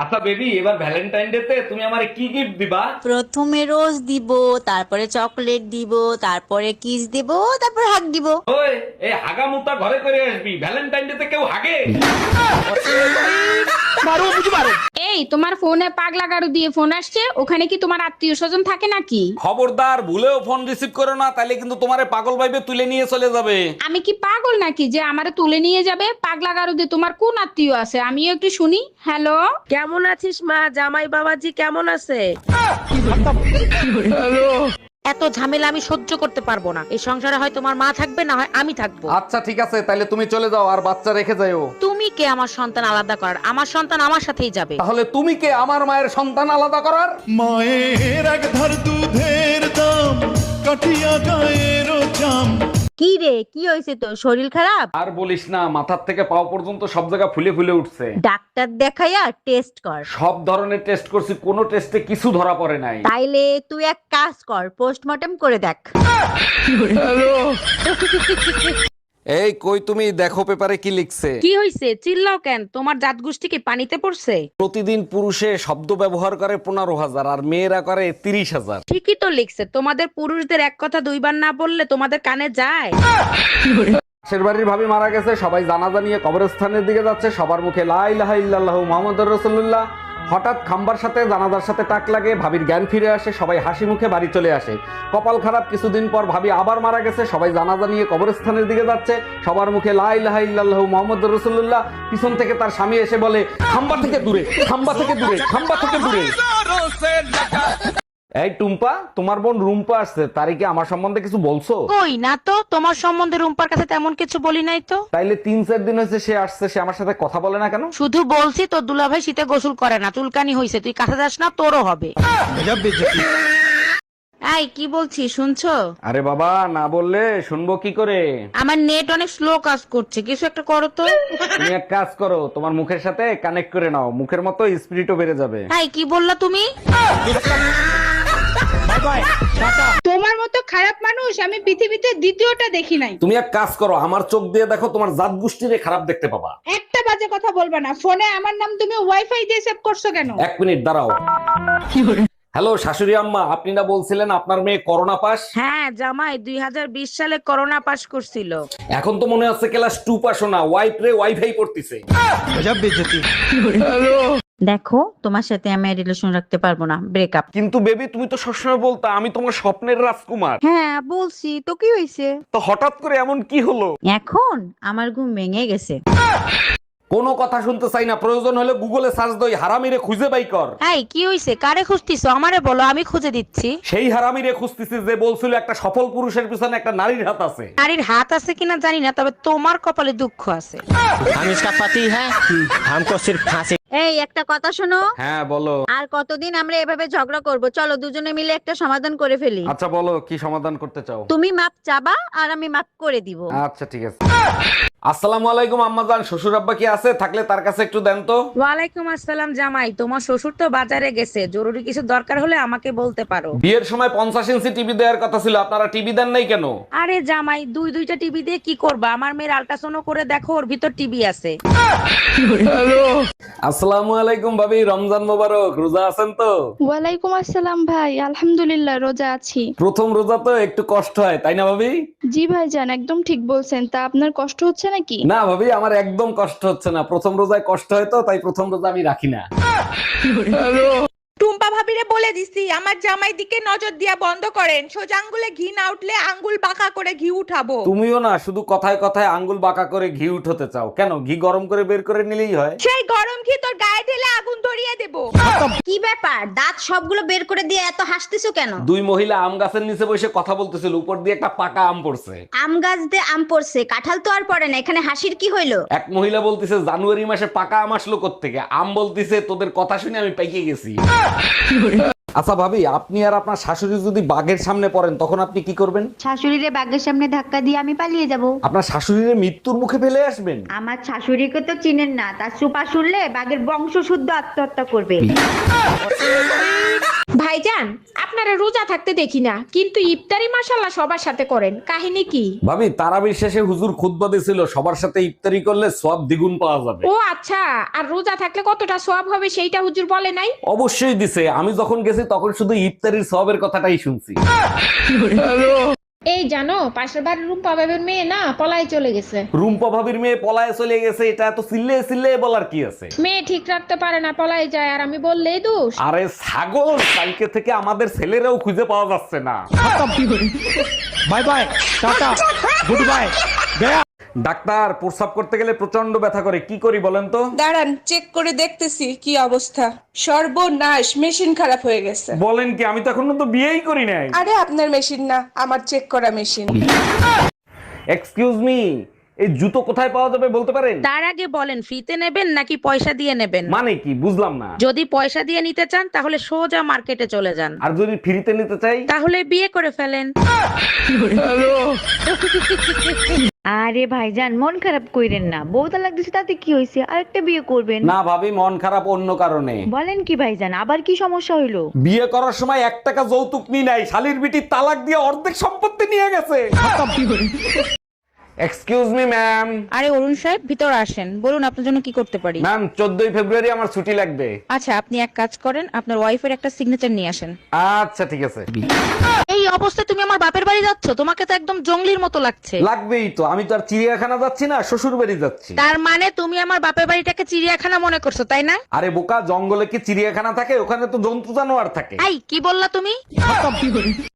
আচ্ছা বেবি, এবার Valentine day তে তুমি আমারে কি গিফট দিবা? প্রথমে রোজ দিব, তারপরে চকলেট দিব, তারপরে কিস দিব, তারপর হাগ দিব। ওই, এই হাগা মুতা ঘরে করে আসবি, ভ্যালেন্টাইন ডে তে কেউ হাগে? এই তোমার ফোনে পাগলা গাড়ু দিয়ে ফোন আসছে, ওখানে কি তোমার আত্মীয় স্বজন থাকে নাকি? খবরদার, ভুলেও ফোন রিসিভ করো না, তাইলে কিন্তু তোমারে পাগল ভাইবে তুলে নিয়ে চলে যাবে। আমি কি পাগল নাকি যে আমারে তুলে নিয়ে যাবে? পাগলা গাড়ু দিয়ে তোমার কোন আত্মীয় আছে আমিও একটু শুনি। হ্যালো, কেমন আছিস মা? জামাই বাবাজি কেমন আছে? এত ঝামেলা আমি সহ্য করতে পারবো না। এই সংসারে হয় তোমার মা থাকবে, না হয় আমি থাকবো। আচ্ছা ঠিক আছে, তাইলে তুমি চলে যাও আর বাচ্চা রেখে যাও। তুমি কে আমার সন্তান আলাদা করার? আমার সন্তান আমার সাথেই যাবে। তাহলে তুমি কে আমার মায়ের সন্তান আলাদা করার? মায়ের এক ধার দুধের দাম কাঠিয়া গায়ের চাম। কি রে, কি হয়েছে তোর? শরীর খারাপ? আর বলিস না, মাথার থেকে পাও পর্যন্ত সব জায়গা ফুলে ফুলে উঠছে। ডাক্তার দেখাইয়া টেস্ট কর। সব ধরনের টেস্ট করছি, কোনো টেস্টে কিছু ধরা পড়ে নাই। তাইলে তুই এক কাজ কর, পোস্টমর্টম করে দেখ। এই কই তুমি, দেখো পেপারে কি লিখছে। কি হইছে? চিল্লাও কেন? তোমার জাত গোষ্ঠী কি পানিতে পড়ছে? প্রতিদিন পুরুষে শব্দ ব্যবহার করে 15,000 আর মেয়েরা করে 30,000। ঠিকই তো লিখছে। তোমাদের পুরুষদের এক কথা দুইবার না বললে তোমাদের কানে যায়? পাশের বাড়ির ভাবি মারা গেছে, সবাই জানাজা নিয়ে কবরস্থানের দিকে যাচ্ছে, সবার মুখে লা ইলাহা ইল্লাল্লাহু মুহাম্মাদুর রাসূলুল্লাহ। হঠাৎ খাম্বার সাথে জানাজার সাথে টাক লাগে, ভাবির জ্ঞান ফিরে আসে, সবাই হাসি মুখে বাড়ি চলে আসে। কপাল খারাপ, কিছুদিন পর ভাবি আবার মারা গেছে, সবাই জানাজা নিয়ে কবরস্থানের দিকে যাচ্ছে, সবার মুখে লা ইলাহা ইল্লাল্লাহু মুহাম্মাদুর রাসূলুল্লাহ। পিছন থেকে তার স্বামী এসে বলে, খাম্বা থেকে দূরে, খাম্বা থেকে দূরে, খাম্বা থেকে দূরে। এই টুম্পা, তোমার বোন রুম্পা আসছে, তারই কি আমার সম্বন্ধে কিছু বলছো? কই না তো, তোমার সম্বন্ধে রুম্পার কাছে তেমন কিছু বলি নাই তো। তাইলে 3-4 দিন হয়েছে সে আসছে, সে আমার সাথে কথা বলে না কেন? শুধু বলছি তোর দুলাভাই শীতে গোসল করে না, চুলকানি হইছে, তুই কাছে যাস না, তোরও হবে। এই কি বলছি শুনছো? আরে বাবা, না বললে শুনবো কি করে? আমার নেট অনেক স্লো কাজ করছে, কিছু একটা করো তো। তুমি এক কাজ করো, তোমার মুখের সাথে কানেক্ট করে নাও, মুখের মতো স্পিরিটও বেড়ে যাবে। এই কি বললা তুমি? তোমার মতো খারাপ মানুষ আমি পৃথিবীতে দ্বিতীয়টা দেখি নাই। তুমি এক কাজ করো, আমার চোখ দিয়ে দেখো, তোমার জাত গোষ্ঠীরে খারাপ দেখতে পাবা। একটা বাজে কথা বলবা না। ফোনে আমার নাম তুমি ওয়াইফাই দিয়ে সেভ করছো কেন? 1 মিনিট দাঁড়াও। হ্যালো শাশুড়ি আম্মা, আপনি না বলছিলেন আপনার মেয়ে করোনা পাস? হ্যাঁ জামাই 2020 সালে করোনা পাস করছিল। এখন তো মনে হচ্ছে ক্লাস 2 পাসও না, ওয়াইফাই পড়তিছে। দেখো, তোমার সাথে আমি রিলেশন রাখতে পারবো না, ব্রেকআপ। কিন্তু বেবি, তুমি তো সবসময় বলতা আমি তোমার স্বপ্নের রাজকুমার। হ্যাঁ বলছি তো, কি হয়েছে? তো হঠাৎ করে এমন কি হলো? এখন আমার ঘুম ভেঙে গেছে। কোনো কথা শুনতে চাই না, প্রয়োজন হলে গুগলে সার্চ দই, হারামিরে খুঁজে বাই কর। এই কি হইছে? কারে খুঁজতিছো? আমারে বলো, আমি খুঁজে দিচ্ছি। সেই হারামিরে খুঁজতেছি যে বলছিল একটা সফল পুরুষের পিছনে একটা নারীর হাত আছে। নারীর হাত আছে কিনা জানি না, তবে তোমার কপালে দুঃখ আছে। हम इसका पति है, हमको सिर्फ फांसी। এই একটা কথা শোনো, হ্যাঁ বলো। আর কতদিন আমরা এভাবে ঝগড়া করব? চলো দুজনে মিলে একটা সমাধান করে ফেলি। আচ্ছা বলো, কি সমাধান করতে চাও? তুমি মাপ চাবা আর আমি মাপ করে দিব। আচ্ছা ঠিক আছে। আসসালামু আলাইকুম আম্মাজান, শ্বশুর আব্বা কি আছে? থাকলে তার কাছে একটু দেন তো। ওয়ালাইকুম আসসালাম জামাই, তোমার শ্বশুর তো বাজারে গেছে, জরুরি কিছু দরকার হলে আমাকে বলতে পারো। বিয়ের সময় 50 ইঞ্চি টিভি দেওয়ার কথা ছিল, আপনারা টিভি দেন নাই কেন? আরে জামাই, দুইটা টিভি দিয়ে কি করবা? আমার মেয়ের আল্ট্রাসাউন্ড করে দেখো, ওর ভিতর টিভি আছে। আসসালামু আলাইকুম ভাবি, রমজান মোবারক। রোজা আছেন তো? ওয়ালাইকুম আসসালাম ভাই, আলহামদুলিল্লাহ রোজা আছি। প্রথম রোজা তো একটু কষ্ট হয়, তাই না ভাবি? জি ভাইজান, একদম ঠিক বলছেন। তা আপনার কষ্ট হচ্ছে নাকি? না ভাবি, আমার একদম কষ্ট হচ্ছে না। প্রথম রোজায় কষ্ট হয় তো, তাই প্রথম রোজা আমি রাখি না। টুম্পা ভাবিরে বলে দিছি আমার জামাই দিকে নজর দিয়া বন্ধ করেন, সোজা আঙ্গুলে ঘি না উঠলে আঙ্গুল বাঁকা করে ঘি উঠাবো। তুমিও না শুধু কথায় কথায় আঙ্গুল বাঁকা করে ঘি উঠাতে চাও কেন? ঘি গরম করে বের করে নিলেই হয়। সেই গরম ঘি তোর গায়ে ঢেলে আগুন ধরিয়ে দেবো। কি ব্যাপার, দাঁত সবগুলো বের করে দিয়ে এত হাসতেছো কেন? দুই মহিলা আম গাছের নিচে বসে কথা বলতেছিল, উপর দিয়ে একটা পাকা আম পড়ছে। আম গাছ দিয়ে আম পড়ছে, কাঁঠাল তো আর পড়ে না, এখানে হাসির কি হইলো? এক মহিলা বলতিছে জানুয়ারি মাসে পাকা আম আসলো কোত্থেকে? আম বলতিছে তোদের কথা শুনে আমি পাইকে গেছি। আচ্ছা ভাবি, আপনি আর আপনার শাশুড়ি যদি বাঘের সামনে পড়েন তখন আপনি কি করবেন? শাশুড়িরে বাঘের সামনে ধাক্কা দিয়ে আমি পালিয়ে যাব। আপনার শাশুড়ির মৃত্যুর মুখে ফেলে আসবেন? আমার শাশুড়িকে তো চিনেন না, তার সুপা শুনলে বাঘের বংশ শুদ্ধ আত্মহত্যা করবে। ভাইজান আপনারা রোজা থাকতে দেখি না, কিন্তু ইফতারি মাশাআল্লাহ সবার সাথে করেন, কাহিনী কি? ভাবি তারাবির শেষে হুজুর খুতবা দিছিল সবার সাথে ইফতারি করলে সওয়াব দ্বিগুণ পাওয়া যাবে। ও আচ্ছা, আর রোজা থাকলে কতটা সওয়াব হবে সেইটা হুজুর বলে নাই? অবশ্যই দিছে, আমি যখন গেছি তখন শুধু ইফতারির সওয়াবের কথাটাই শুনছি। এই জানো, পাশের বাড়ির রুম্পা বাবের মেয়ে না পলাই চলে গেছে। রুম্পা ভাবির মেয়ে পলায়ে চলে গেছে, এটা এত চিল্লে চিল্লে বলার কি আছে? মেয়ে ঠিক রাখতে পারে না, পলাই যায়, আর আমি বললেই দোষ। আরে ছাগল, কালকে থেকে আমাদের ছেলেরাও খুঁজে পাওয়া যাচ্ছে না। Bye bye tata good bye गया। ডাক্তার, প্রস্রাব করতে গেলে প্রচন্ড ব্যথা করে, কি করি বলেন তো? দাঁড়ান চেক করে দেখতেছি কি অবস্থা। সর্বনাশ, মেশিন খারাপ হয়ে গেছে। বলেন কি? আমি তো এখনো তো বিয়েই করি নাই। আরে আপনার মেশিন না, আমার চেক করা মেশিন। এক্সকিউজ মি, এই জুতো কোথায় পাওয়া যাবে বলতে পারেন? তার আগে বলেন ফ্রিতে নেবেন নাকি পয়সা দিয়ে নেবেন? মানে কি বুঝলাম না। যদি পয়সা দিয়ে নিতে চান তাহলে সোজা মার্কেটে চলে যান, আর যদি ফ্রিতে নিতে চাই? তাহলে বিয়ে করে ফেলেন। আরে ভাইজান মন খারাপ কইরেন না, বউ তালাক দিছে তাতে কি হইছে, আরেকটা বিয়ে করবেন। না ভাবি, মন খারাপ অন্য কারণে। বলেন কি ভাইজান, আবার কি সমস্যা হইলো? বিয়ে করার সময় 1 টাকা যৌতুক নি নাই, শালির বিটি তালাক দিয়ে অর্ধেক সম্পত্তি নিয়ে গেছে। Excuse me ma'am. আরে অরুণ সাহেব, ভিতর আসেন, বলুন আপনার জন্য কি করতে পারি। ম্যাম 14ই ফেব্রুয়ারি আমার ছুটি লাগবে। আচ্ছা, আপনি এক কাজ করেন, আপনার ওয়াইফের একটা সিগনেচার নিয়ে আসেন। আচ্ছা ঠিক আছে। এই অবস্থায় তুমি আমার বাপের বাড়ি যাচ্ছ? তোমাকে তো একদম জঙ্গলির মতো লাগছে। লাগবেই তো, আমি তো আর চিড়িয়াখানা যাচ্ছি না, শ্বশুর বাড়ি যাচ্ছি। তার মানে তুমি আমার বাপের বাড়িটাকে চিড়িয়াখানা মনে করছো, তাই না? আরে বোকা, জঙ্গলে কি চিড়িয়াখানা থাকে? ওখানে তো জন্তু জানোয়ার থাকে। এই কি বললা তুমি?